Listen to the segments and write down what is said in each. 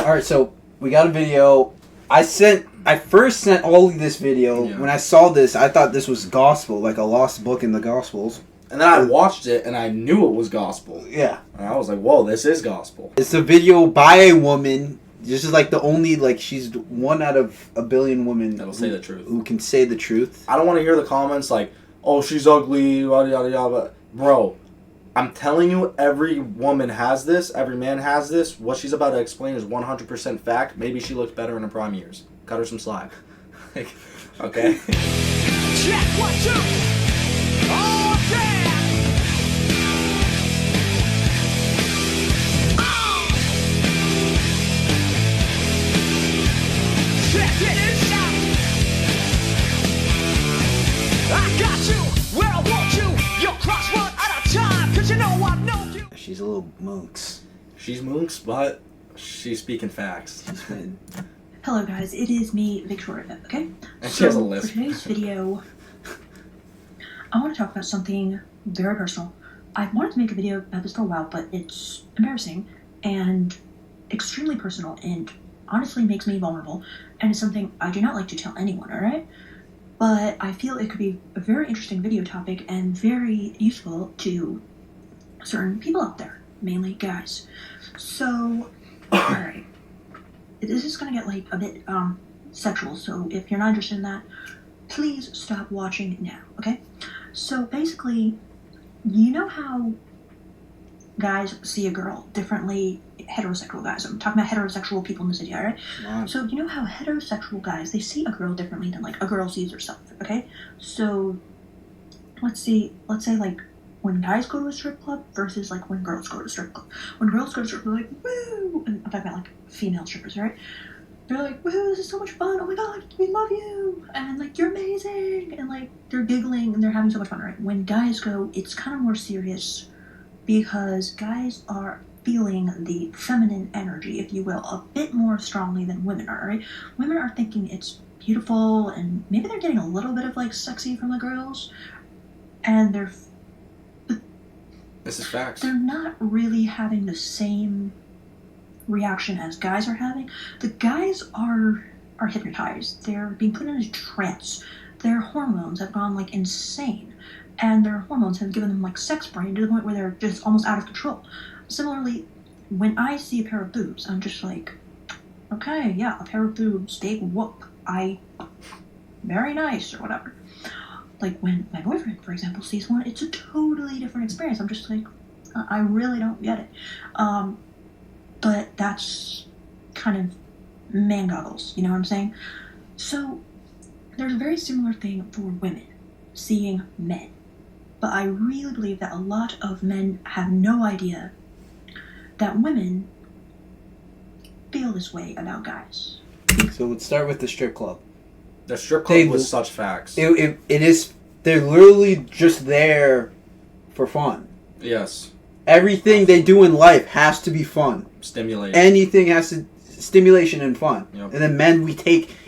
All right, so we got a video. I first sent Ollie this video. Yeah. When I saw this, I thought this was gospel, like a lost book in the Gospels. And then I watched it, and I knew it was gospel. Yeah. And I was like, whoa, this is gospel. It's a video by a woman. This is like the only, like, she's one out of a billion women that'll say the truth. Who can say the truth. I don't want to hear the comments like, oh, she's ugly, yada, yada, yada. Bro, I'm telling you, every woman has this. Every man has this. What she's about to explain is 100% fact. Maybe she looked better in her prime years. Cut her some slack. Okay? Check 1, 2. Oh, yeah. Check it out. I got you where I want you. Your cross one at a time, 'cause you know I know you. She's a little moonks. She's moonks, but she's speaking facts. Hello guys, it is me, Victoria, okay? And she has a lisp. For today's video, I want to talk about something very personal. I've wanted to make a video about this for a while, but it's embarrassing and extremely personal and honestly makes me vulnerable, and it's something I do not like to tell anyone, alright? But I feel it could be a very interesting video topic and very useful to certain people out there, mainly guys. So, alright. This is gonna get like a bit sexual, so if you're not interested in that, please stop watching now, okay? So basically, you know how guys see a girl differently, heterosexual guys. I'm talking about heterosexual people in the city, alright? Wow. So you know how heterosexual guys, they see a girl differently than like a girl sees herself, okay? So let's say like when guys go to a strip club versus like when girls go to a strip club. When girls go to a strip club, they're like, woo! And I'm talking about like female strippers, right? They're like, woo, this is so much fun. Oh my god, we love you. And like, you're amazing. And like, they're giggling and they're having so much fun, right? When guys go, it's kind of more serious because guys are feeling the feminine energy, if you will, a bit more strongly than women are, right? Women are thinking it's beautiful and maybe they're getting a little bit of like sexy from the girls. And this is facts. They're not really having the same reaction as guys are having. The guys are hypnotized. They're being put in a trance. Their hormones have gone like insane. And their hormones have given them like sex brain to the point where they're just almost out of control. Similarly, when I see a pair of boobs, I'm just like, okay, yeah, a pair of boobs, big whoop. Very nice or whatever. Like when my boyfriend, for example, sees one, it's a totally different experience. I'm just like, I really don't get it. But that's kind of man goggles, you know what I'm saying? So there's a very similar thing for women seeing men. But I really believe that a lot of men have no idea that women feel this way about guys. So let's start with the strip club. The strip club was such facts. It is. They're literally just there for fun. Yes. Everything they do in life has to be fun. Stimulation. Anything has to stimulation and fun. Yep. And then men,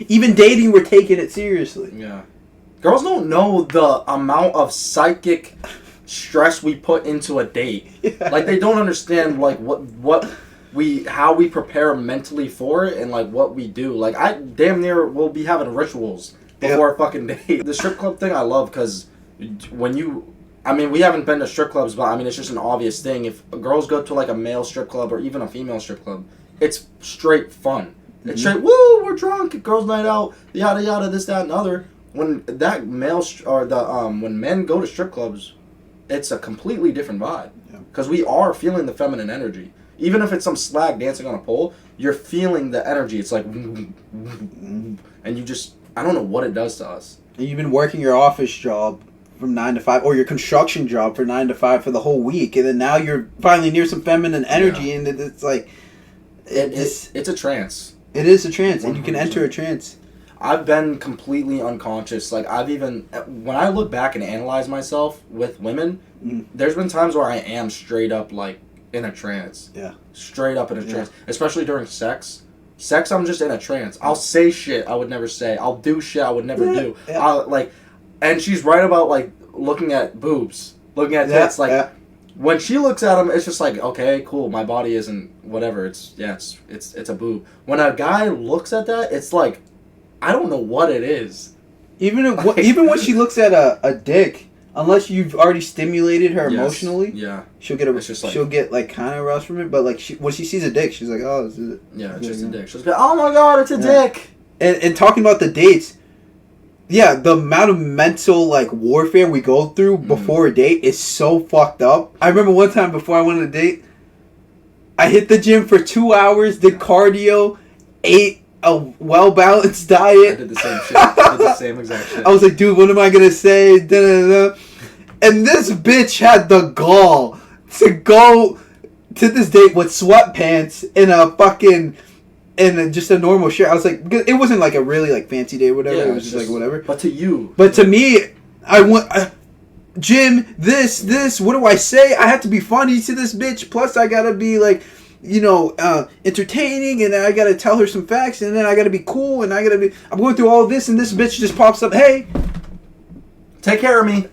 even dating, we're taking it seriously. Yeah. Girls don't know the amount of psychic stress we put into a date. Yeah. Like they don't understand like how we prepare mentally for it and like what we do. Like I damn near will be having rituals before a fucking date. The strip club thing I love because we haven't been to strip clubs, but I mean it's just an obvious thing. If girls go to like a male strip club or even a female strip club, it's straight fun. It's straight, woo, we're drunk, girls' night out, yada yada, this, that, and other. When that when men go to strip clubs, it's a completely different vibe because we are feeling the feminine energy. Even if it's some slag dancing on a pole, you're feeling the energy. It's like, and you just, I don't know what it does to us. And you've been working your office job from 9 to 5, or your construction job for 9 to 5 for the whole week, and then now you're finally near some feminine energy, and it's like, it's a trance. It is a trance, 100%. And you can enter a trance. I've been completely unconscious. Like when I look back and analyze myself with women, there's been times where I am straight up like in a trance. Yeah. Straight up in a trance. Especially during sex. Sex, I'm just in a trance. I'll say shit I would never say. I'll do shit I would never do. Yeah. And she's right about like looking at boobs, looking at tits. when she looks at him, it's just like, okay, cool. My body isn't whatever. It's a boob. When a guy looks at that, it's like, I don't know what it is. Even when she looks at a dick, unless you've already stimulated her emotionally, yeah, she'll get she'll get like kind of rushed from it. But like when she sees a dick, she's like, oh, this is it. Yeah, it's just a dick. She'll be like, oh my god, it's a dick. And talking about the dates, yeah, the amount of mental like warfare we go through before a date is so fucked up. I remember one time before I went on a date, I hit the gym for 2 hours, did cardio, ate a well-balanced diet. I did the same shit. I did the same exact shit. I was like, dude, what am I gonna say? Da-da-da. And this bitch had the gall to go to this date with sweatpants and a fucking and just a normal shirt. I was like, because it wasn't like a really like fancy day or whatever. Yeah, it was just like whatever. But to you. But to me, I want gym. This. What do I say? I have to be funny to this bitch. Plus, I gotta be like, entertaining, and I gotta tell her some facts, and then I gotta be cool, and I gotta be. I'm going through all this, and this bitch just pops up. Hey, take care of me.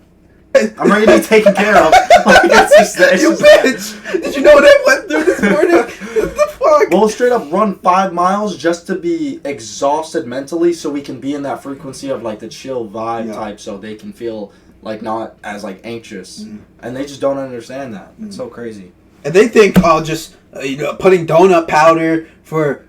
I'm ready to be taken care of. Like, you bitch! Did you know what I went through this morning? What the fuck? We'll straight up run 5 miles just to be exhausted mentally, so we can be in that frequency of like the chill vibe type, so they can feel like not as like anxious, and they just don't understand that. It's so crazy. And they think, just putting donut powder for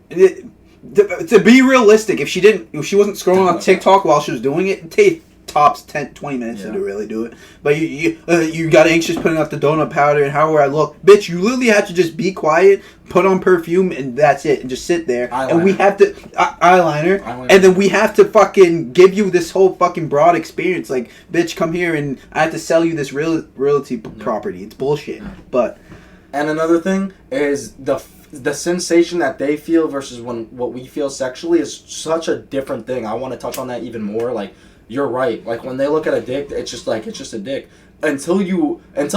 to be realistic. If she wasn't scrolling on TikTok while she was doing it, take tops 10-20 minutes to really do it. But you got anxious putting up the donut powder and however I look, bitch. You literally have to just be quiet, put on perfume, and that's it, and just sit there. Eyeliner. And we have to eyeliner, and then we have to fucking give you this whole fucking broad experience. Like, bitch, come here, and I have to sell you this realty property. It's bullshit. But and another thing is the sensation that they feel versus what we feel sexually is such a different thing. I want to touch on that even more. Like, you're right. Like, when they look at a dick, it's just a dick. Until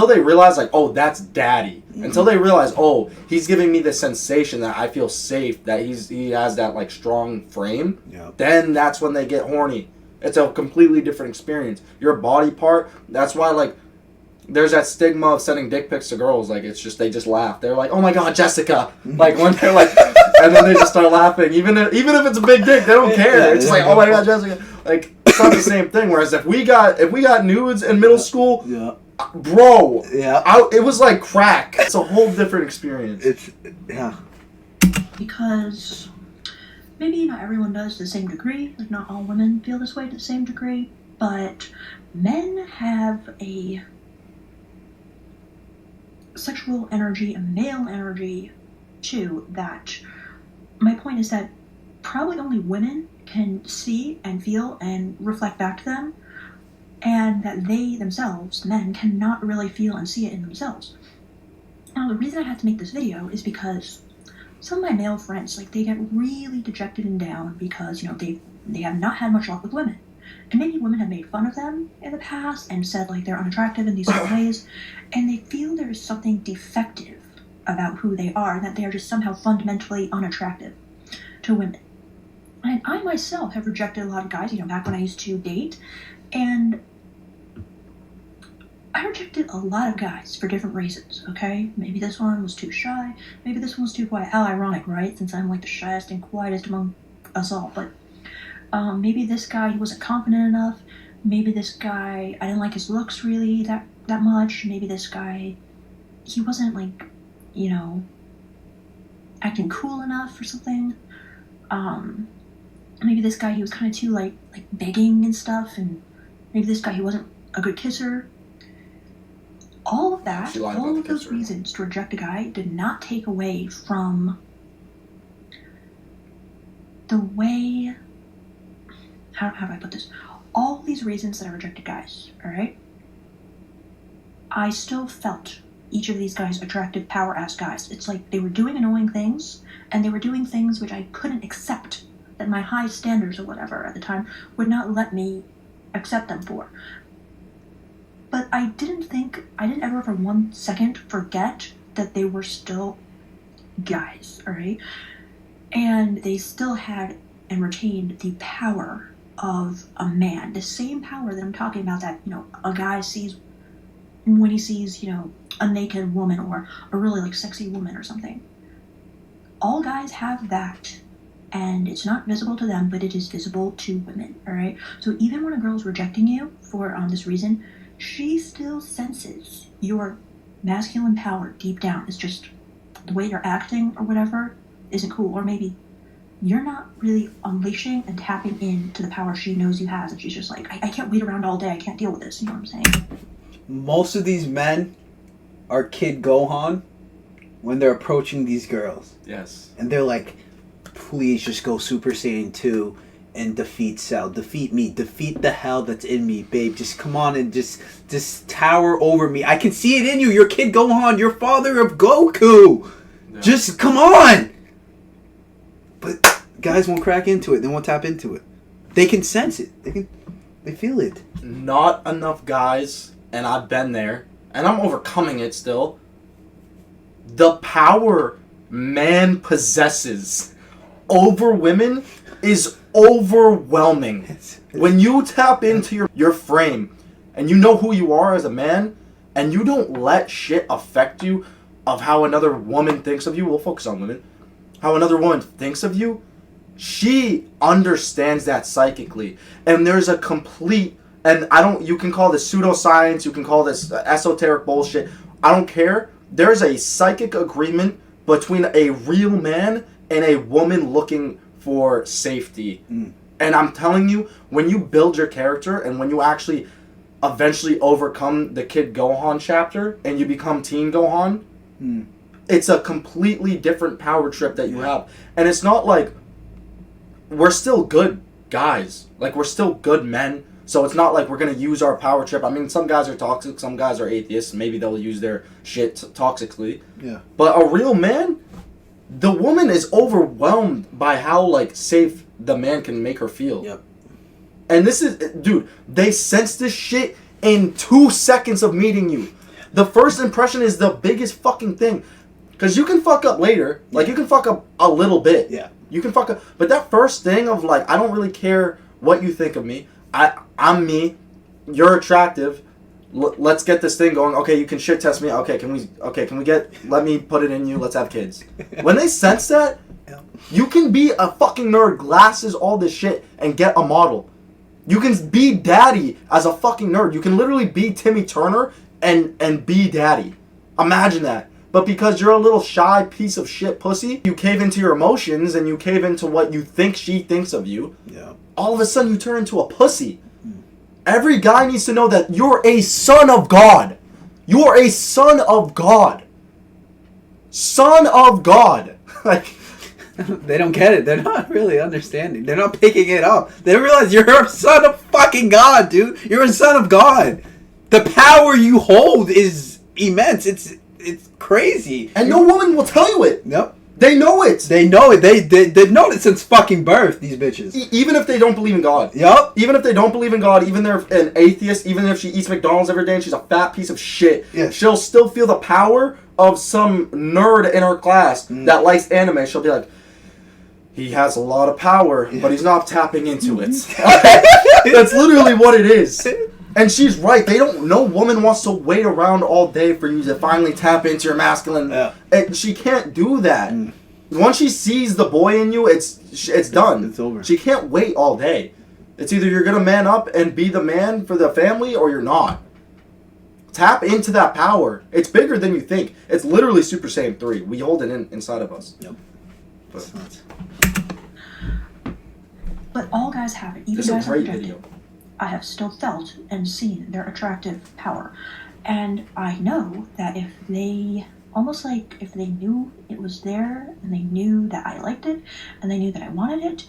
they realize, like, oh, that's daddy. Until they realize, oh, he's giving me the sensation that I feel safe, that he has that, like, strong frame. Yeah. Then that's when they get horny. It's a completely different experience. Your body part, that's why, like, there's that stigma of sending dick pics to girls. Like, it's just, they just laugh. They're like, oh my god, Jessica. Like, when they're like, and then they just start laughing. Even if it's a big dick, they don't care. It's like, oh my god, Jessica. Like, it's not the same thing. Whereas if we got nudes in middle school, bro, it was like crack. It's a whole different experience. Because maybe not everyone does to the same degree. Like, not all women feel this way to the same degree. But men have a sexual energy, a male energy, too, that my point is that probably only women can see and feel and reflect back to them, and that they themselves, men, cannot really feel and see it in themselves. Now, the reason I had to make this video is because some of my male friends, like, they get really dejected and down because, they have not had much luck with women. And many women have made fun of them in the past and said, like, they're unattractive in these certain ways, and they feel there's something defective about who they are, that they are just somehow fundamentally unattractive to women. And I myself have rejected a lot of guys, back when I used to date, and I rejected a lot of guys for different reasons, okay? Maybe this one was too shy, maybe this one was too quiet. How ironic, right? Since I'm like the shyest and quietest among us all, but maybe this guy, he wasn't confident enough. Maybe this guy, I didn't like his looks really that much. Maybe this guy, he wasn't like, acting cool enough or something. Maybe this guy, he was kind of too like begging and stuff, and maybe this guy, he wasn't a good kisser. All of that, all of those reasons to reject a guy did not take away from the way, how do I put this? All these reasons that I rejected guys, alright? I still felt each of these guys attractive, power-ass guys. It's like they were doing annoying things, and they were doing things which I couldn't accept, that my high standards or whatever at the time would not let me accept them for. But I didn't ever for 1 second forget that they were still guys, alright? And they still had and retained the power of a man. The same power that I'm talking about, that, a guy sees when he sees, a naked woman or a really like sexy woman or something. All guys have that, and it's not visible to them, but it is visible to women. All right. So even when a girl's rejecting you for this reason, she still senses your masculine power deep down. It's just the way you're acting or whatever isn't cool, or maybe you're not really unleashing and tapping into the power she knows you has, and she's just like, I can't wait around all day. I can't deal with this. You know what I'm saying? Most of these men are Kid Gohan when they're approaching these girls. Yes. And they're like, please just go Super Saiyan 2 and defeat Cell. Defeat me. Defeat the hell that's in me, babe. Just come on and just tower over me. I can see it in you. You're Kid Gohan. You're father of Goku. Yeah. Just come on. But guys won't crack into it. They won't tap into it. They can sense it. They feel it. Not enough guys, and I've been there, and I'm overcoming it still. The power man possesses over women is overwhelming. When you tap into your frame and you know who you are as a man and you don't let shit affect you of how another woman thinks of you, we'll focus on women, how another woman thinks of you, she understands that psychically. And there's a complete, and you can call this pseudoscience, you can call this esoteric bullshit, I don't care. There's a psychic agreement between a real man and a woman looking for safety. And I'm telling you, when you build your character and when you actually eventually overcome the Kid Gohan chapter and you become Teen Gohan, it's a completely different power trip that you have. And it's not like we're still good guys. Like, we're still good men. So it's not like we're going to use our power trip. I mean, some guys are toxic, some guys are atheists. Maybe they'll use their shit toxically. Yeah. But a real man, the woman is overwhelmed by how, like, safe the man can make her feel. Yep. And this is, dude, they sense this shit in 2 seconds of meeting you. The first impression is the biggest fucking thing. Because you can fuck up later. Like, you can fuck up a little bit. Yeah. You can fuck up. But that first thing of, like, I don't really care what you think of me. I'm me. You're attractive. Let's get this thing going. Okay, you can shit test me. Okay, can we let me put it in you. Let's have kids. When they sense that, you can be a fucking nerd, glasses, all this shit, and get a model. You can be daddy as a fucking nerd. You can literally be Timmy Turner and be daddy. Imagine that. But because you're a little shy piece of shit pussy, you cave into your emotions and you cave into what you think she thinks of you. Yeah. All of a sudden you turn into a pussy. Every guy needs to know that you're a son of God. You are a son of God. Son of God. Like, they don't get it. They're not really understanding. They're not picking it up. They don't realize you're a son of fucking God, dude. You're a son of God. The power you hold is immense. It's crazy. And no woman will tell you it. Nope. They know it. They know it. They've known it since fucking birth, these bitches. Even if they don't believe in God. Yup. Even if they don't believe in God, even if they're an atheist, even if she eats McDonald's every day and she's a fat piece of shit, she'll still feel the power of some nerd in her class that likes anime. She'll be like, he has a lot of power, but he's not tapping into it. That's literally what it is. And she's right. No woman wants to wait around all day for you to finally tap into your masculine. Yeah. And she can't do that. Once she sees the boy in you, it's done. It's over. She can't wait all day. It's either you're going to man up and be the man for the family or you're not. Tap into that power. It's bigger than you think. It's literally Super Saiyan 3. We hold it inside of us. Yep. But all guys have it. Even This is guys a great rejected. video. I have still felt and seen their attractive power. And I know that if they knew it was there, and they knew that I liked it, and they knew that I wanted it,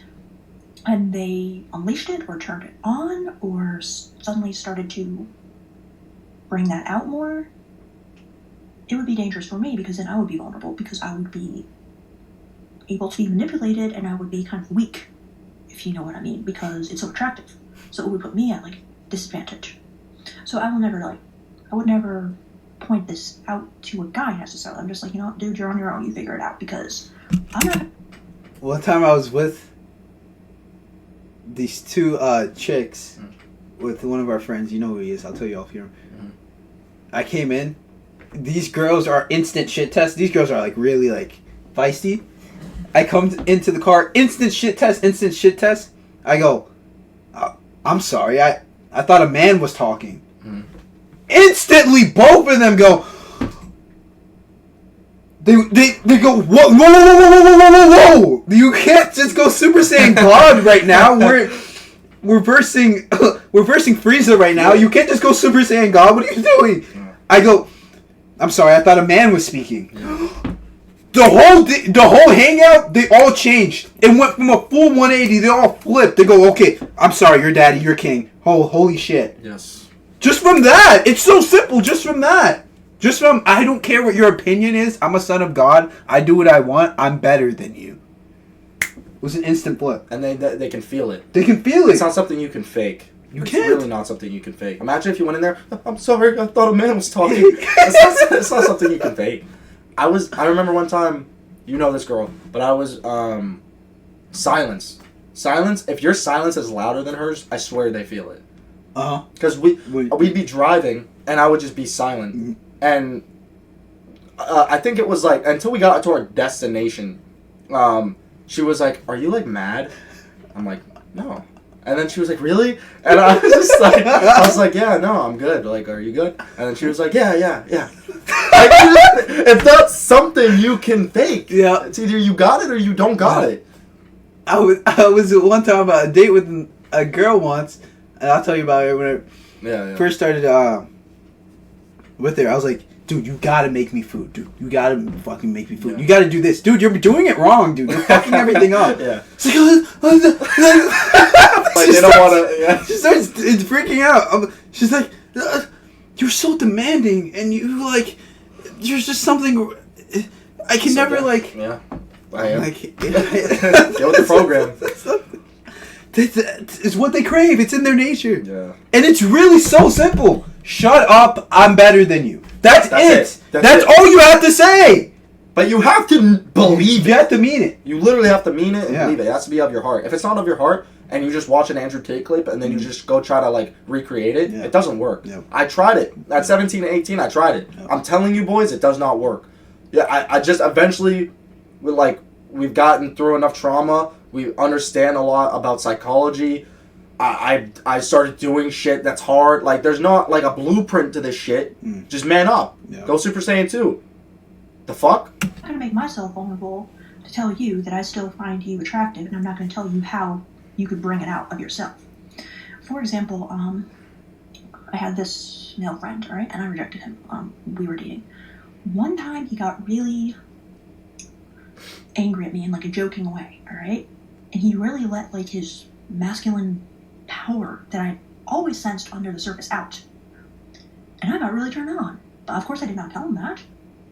and they unleashed it, or turned it on, or suddenly started to bring that out more, it would be dangerous for me, because then I would be vulnerable, because I would be able to be manipulated, and I would be kind of weak, if you know what I mean, because it's so attractive. So it would put me at, like, disadvantage. So I would never point this out to a guy necessarily. I'm just like, dude, you're on your own. You figure it out, because I'm not. One time I was with these two chicks with one of our friends. You know who he is. I'll tell you off here. I came in. These girls are instant shit test. These girls are like really like feisty. I come into the car, instant shit test. I go, I'm sorry, I thought a man was talking. Instantly, both of them go. They go, whoa! You can't just go Super Saiyan God right now. We're versing Frieza right now. You can't just go Super Saiyan God. What are you doing? I go, I'm sorry, I thought a man was speaking. The whole hangout, they all changed. It went from a full 180. They all flipped. They go, okay, I'm sorry, you're daddy, you're king. Oh, holy shit. Yes. Just from that. It's so simple. Just from that. Just from, I don't care what your opinion is. I'm a son of God. I do what I want. I'm better than you. It was an instant flip. And they can feel it. They can feel it. It's not something you can fake. It's can't. really not something you can fake. Imagine if you went in there, I'm sorry, I thought a man was talking. It's not something you can fake. I remember one time, you know this girl, but I was, silence. Silence, if your silence is louder than hers, I swear they feel it. Uh-huh. Because we'd be driving, and I would just be silent. Mm-hmm. And I think it was like, until we got to our destination, she was like, are you like mad? I'm like, no. And then she was like, really? And I was just like, yeah, no, I'm good. Like, are you good? And then she was like, yeah. Like, if that's something you can fake, Yeah. it's either you got it or you don't got it. I was at one time on a date with a girl once, and I'll tell you about it when I first started with her. I was like, dude, you gotta make me food, dude. You gotta fucking make me food. Yeah. You gotta do this. Dude, you're doing it wrong, dude. You're fucking everything up. Yeah. She's Like, they don't want to. Yeah. She starts freaking out. She's like, you're so demanding, and there's just something. I can So, never, yeah. like... Yeah. I am. Like, Get with the program. It's what they crave. It's in their nature. Yeah. And it's really so simple. Shut up. I'm better than you. That's it. That's it. all you have to say. But you have to believe You it. have to mean it. You literally have to mean it and Yeah. believe it. It has to be of your heart. If it's not of your heart and you just watch an Andrew Tate clip and then you just go try to like recreate it, Yeah. it doesn't work. Yeah. I tried it. At 17 and 18, I tried it. Yeah. I'm telling you boys, it does not work. Yeah, I just eventually, we've gotten through enough trauma. We understand a lot about psychology. I started doing shit that's hard. Like, there's not like a blueprint to this shit. Just man up. Yeah. Go Super Saiyan 2. The fuck? I'm not going to make myself vulnerable to tell you that I still find you attractive, and I'm not going to tell you how you could bring it out of yourself. For example, I had this male friend, alright, and I rejected him. We were dating. One time he got really angry at me in like a joking way, alright? And he really let like his masculine power that I always sensed under the surface out. And I got really turned on. But of course I did not tell him that.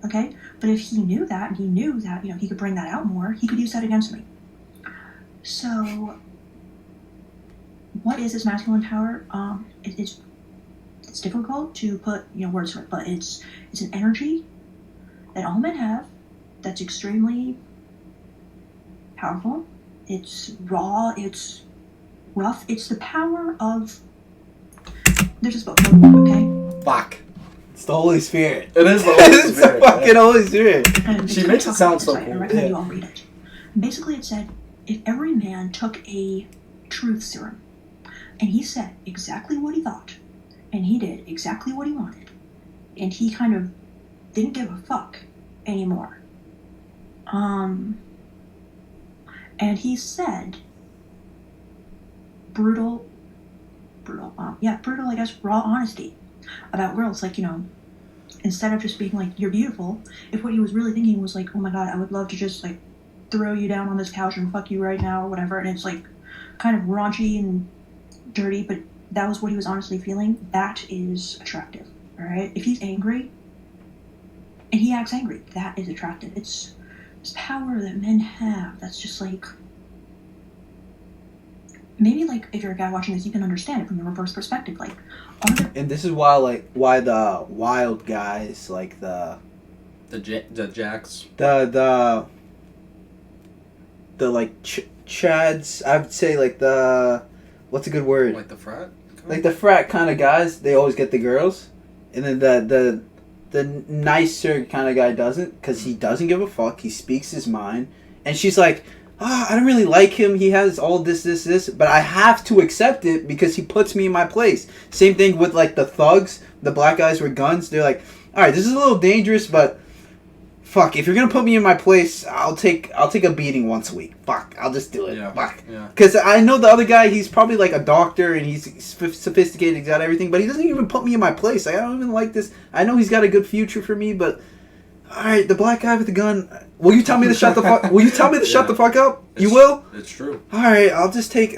Okay? But if he knew that, and he knew that, he could bring that out more, he could use that against me. So, what is this masculine power? It's difficult to put, words to it, but it's an energy that all men have that's extremely powerful. It's raw, it's rough, it's the power of... There's this book, okay? Fuck. It's the Holy Spirit. It is the Holy It's the Spirit. fucking Holy Spirit. And She it's makes it on sound the so website. cool. I recommend Yeah. you all read it. Basically, it said, if every man took a truth serum, and he said exactly what he thought, and he did exactly what he wanted, and he kind of didn't give a fuck anymore. And he said brutal, I guess, raw honesty about girls. Like, instead of just being like, you're beautiful, if what he was really thinking was like, oh my god, I would love to just like throw you down on this couch and fuck you right now or whatever, and it's like kind of raunchy and dirty, but that was what he was honestly feeling, that is attractive. Alright? If he's angry and he acts angry, that is attractive. It's this power that men have that's just like, maybe like if you're a guy watching this, you can understand it from the reverse perspective. Like, And this is why the wild guys, like the Jacks. the like chads, I would say, like what's a good word? Like the frat? Like the frat kind of guys, they always get the girls. and then the nicer kind of guy doesn't, because he doesn't give a fuck. He speaks his mind, and she's like, I don't really like him. He has all this, but I have to accept it because he puts me in my place. Same thing with like the thugs, the black guys with guns. They're like, all right, this is a little dangerous, but fuck, if you're gonna put me in my place, I'll take a beating once a week. Fuck, I'll just do it. Yeah. Fuck. Yeah. Because I know the other guy, he's probably like a doctor and he's sophisticated, he's got everything, but he doesn't even put me in my place. Like, I don't even like this. I know he's got a good future for me, but all right, the black guy with the gun. Will you tell me to shut the fuck? Will you tell me to shut the fuck up? You will. It's true. All right, I'll just take.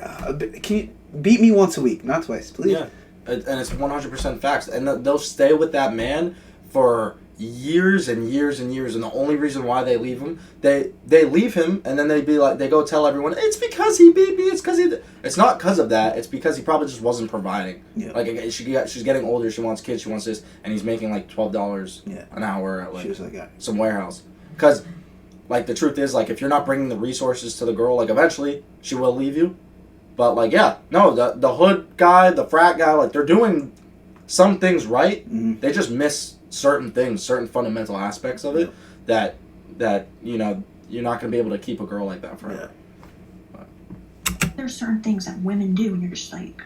Can you beat me once a week, not twice, please? Yeah, and it's 100% facts, and they'll stay with that man for years and years and years, and the only reason why they leave him, they leave him, and then they go tell everyone, it's because he beat me, it's because he. It's not because of that. It's because he probably just wasn't providing. Yeah. Like she's getting older, she wants kids, she wants this, and he's making like $12 Yeah. an hour at like She was like, some warehouse. Because, like, the truth is, like, if you're not bringing the resources to the girl, like, eventually she will leave you. But, like, yeah, no, the hood guy, the frat guy, like, they're doing some things right. Mhm. They just miss certain things, certain fundamental aspects of it that you know, you're not going to be able to keep a girl like that forever. There's certain things that women do, and you're just like,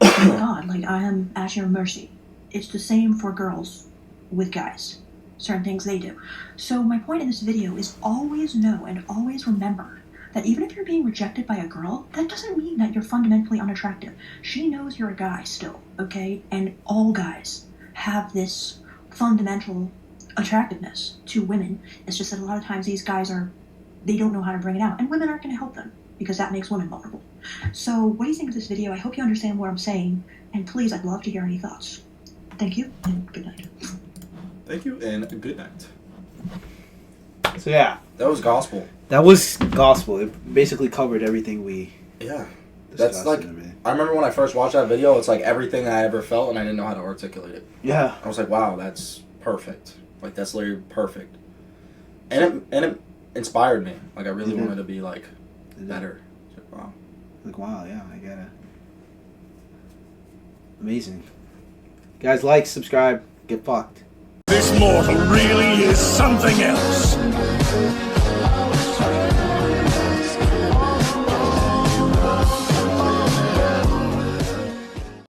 oh my god, like, I am at your mercy. It's the same for girls with guys. Certain things they do. So my point in this video is always know and always remember that even if you're being rejected by a girl, that doesn't mean that you're fundamentally unattractive. She knows you're a guy still, okay? And all guys have this fundamental attractiveness to women. It's just that a lot of times these guys they don't know how to bring it out, and women aren't going to help them because that makes women vulnerable. So what do you think of this video? I hope you understand what I'm saying, and please, I'd love to hear any thoughts. Thank you, and good night. Thank you, and good night. So yeah, That was gospel. that was gospel. It basically covered everything we Yeah. discussed. That's like, and everything. I remember when I first watched that video, it's like everything I ever felt, and I didn't know how to articulate it. Yeah. I was like, wow, that's perfect. Like, that's literally perfect. And it inspired me. Like, I really Mhm. wanted to be, like, better. Like, wow. Like, wow, yeah, I get it. Amazing. Guys, like, subscribe, get fucked. This mortal really is something else.